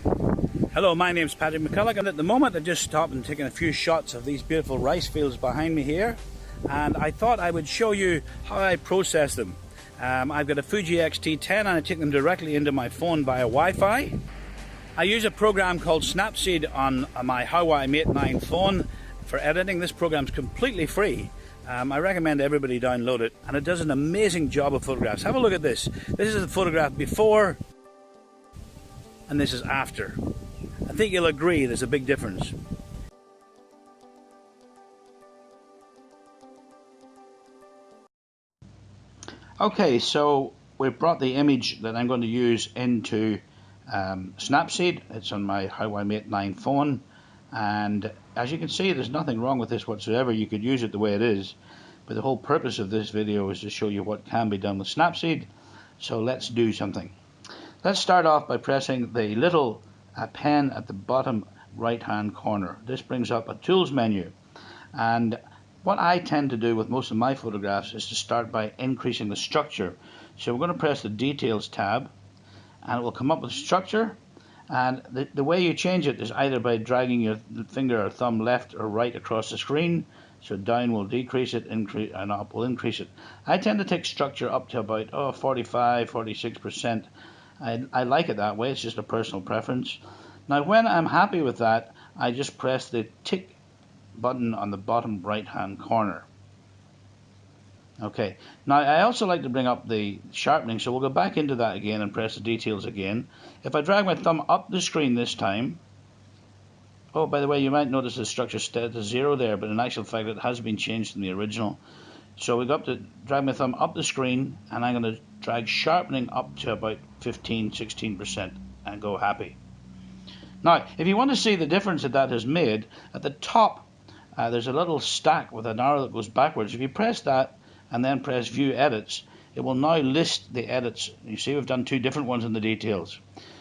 Hello, my name's Patrick McCulloch, and at the moment I just stopped and taken a few shots of these beautiful rice fields behind me here, and I thought I would show you how I process them. I've got a Fuji XT10 and I take them directly into my phone via Wi-Fi. I use a program called Snapseed on my Huawei MATE 9 phone for editing. This program's completely free. I recommend everybody download it, and it does an amazing job of photographs. Have a look at this. This is the photograph before and this is after. I think you'll agree there's a big difference. Okay, so we've brought the image that I'm going to use into Snapseed. It's on my Huawei MATE 9 phone, and as you can see, there's nothing wrong with this whatsoever. You could use it the way it is, but the whole purpose of this video is to show you what can be done with Snapseed. So let's do something. Let's start off by pressing the little pen at the bottom right hand corner. This brings up a tools menu, and what I tend to do with most of my photographs is to start by increasing the structure. So we're going to press the details tab, and it will come up with structure, and the way you change it is either by dragging your finger or thumb left or right across the screen. So down will decrease it, and up will increase it. I tend to take structure up to about 45-46%. I like it that way. It's just a personal preference. Now when I'm happy with that, I just press the tick button on the bottom right hand corner. Okay, now I also like to bring up the sharpening, so we'll go back into that again and press the details again. If I drag my thumb up the screen this time, oh, by the way, you might notice the structure set to 0 there, but in actual fact it has been changed from the original. So we got to drag my thumb up the screen, and I'm going to drag sharpening up to about 15-16% and go happy. Now, if you want to see the difference that has made, at the top there's a little stack with an arrow that goes backwards. If you press that and then press View Edits, it will now list the edits. You see we've done two different ones in the details.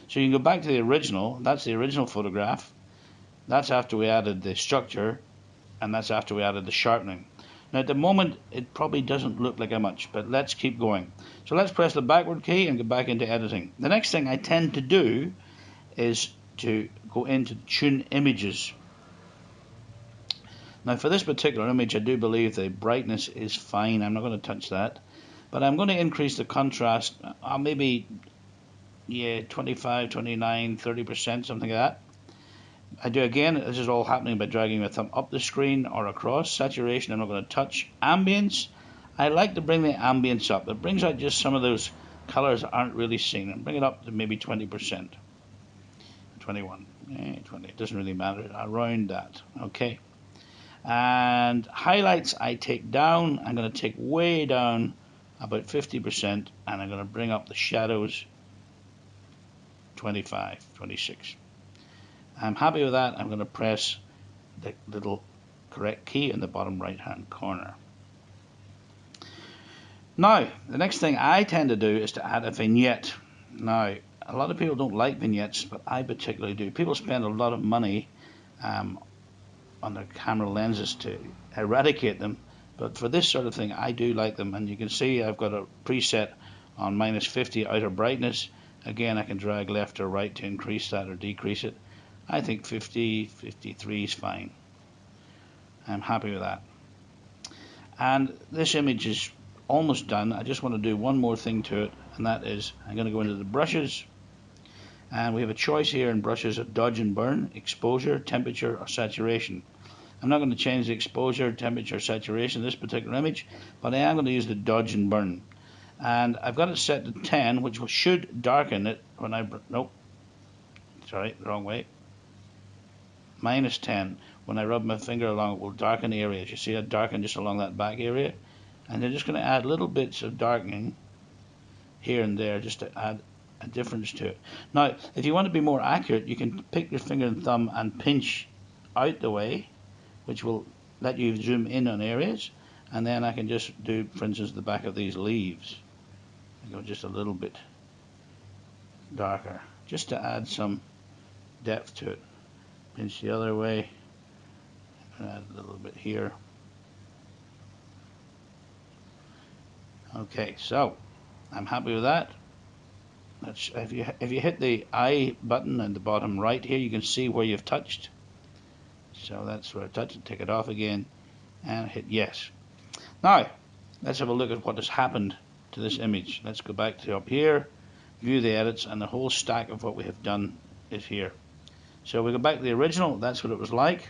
So you can go back to the original. That's the original photograph. That's after we added the structure, and that's after we added the sharpening. Now at the moment it probably doesn't look like much, but let's keep going. So let's press the backward key and go back into editing. The next thing I tend to do is to go into tune images. Now for this particular image I do believe the brightness is fine. I'm not going to touch that, but I'm going to increase the contrast maybe 25, 29, 30%, something like that. I do again, this is all happening by dragging my thumb up the screen or across. Saturation I'm not going to touch. Ambience, I like to bring the ambience up. It brings out just some of those colors that aren't really seen, and bring it up to maybe 20%. 21, 20, it doesn't really matter, around that. Okay. And highlights I take down. I'm going to take way down about 50%, and I'm going to bring up the shadows 25, 26. I'm happy with that. I'm going to press the little correct key in the bottom right hand corner. Now the next thing I tend to do is to add a vignette. Now a lot of people don't like vignettes, but I particularly do. People spend a lot of money on their camera lenses to eradicate them, but for this sort of thing I do like them. And you can see I've got a preset on -50 outer brightness. Again, I can drag left or right to increase that or decrease it. I think 50, 53 is fine. I'm happy with that. And this image is almost done. I just want to do one more thing to it, and that is I'm going to go into the brushes, and we have a choice here in brushes of dodge and burn, exposure, temperature, or saturation. I'm not going to change the exposure, temperature, saturation of this particular image, but I am going to use the dodge and burn. And I've got it set to 10, which should darken it when I... Nope. Sorry, wrong way. -10. When I rub my finger along, it will darken the areas. You see it darken just along that back area, and I'm just going to add little bits of darkening here and there just to add a difference to it. Now if you want to be more accurate, you can pick your finger and thumb and pinch out the way, which will let you zoom in on areas, and then I can just do, for instance, the back of these leaves. I go just a little bit darker just to add some depth to it. Pinch the other way, and add a little bit here. Okay, so I'm happy with that. That's, if you hit the I button in the bottom right here, you can see where you've touched. So that's where I touched. Take it off again and hit yes. Now let's have a look at what has happened to this image. Let's go back to up here, view the edits, and the whole stack of what we have done is here. So we go back to the original. That's what it was like.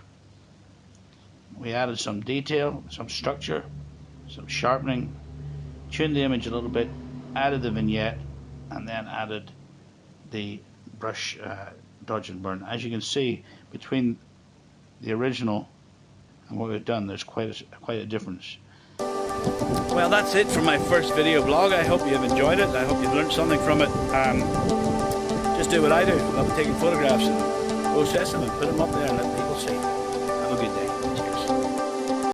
We added some detail, some structure, some sharpening, tuned the image a little bit, added the vignette, and then added the brush dodge and burn. As you can see, between the original and what we've done, there's quite a difference. Well, that's it for my first video blog. I hope you've enjoyed it. I hope you've learned something from it. Just do what I do. I love taking photographs and process them and put them up there and let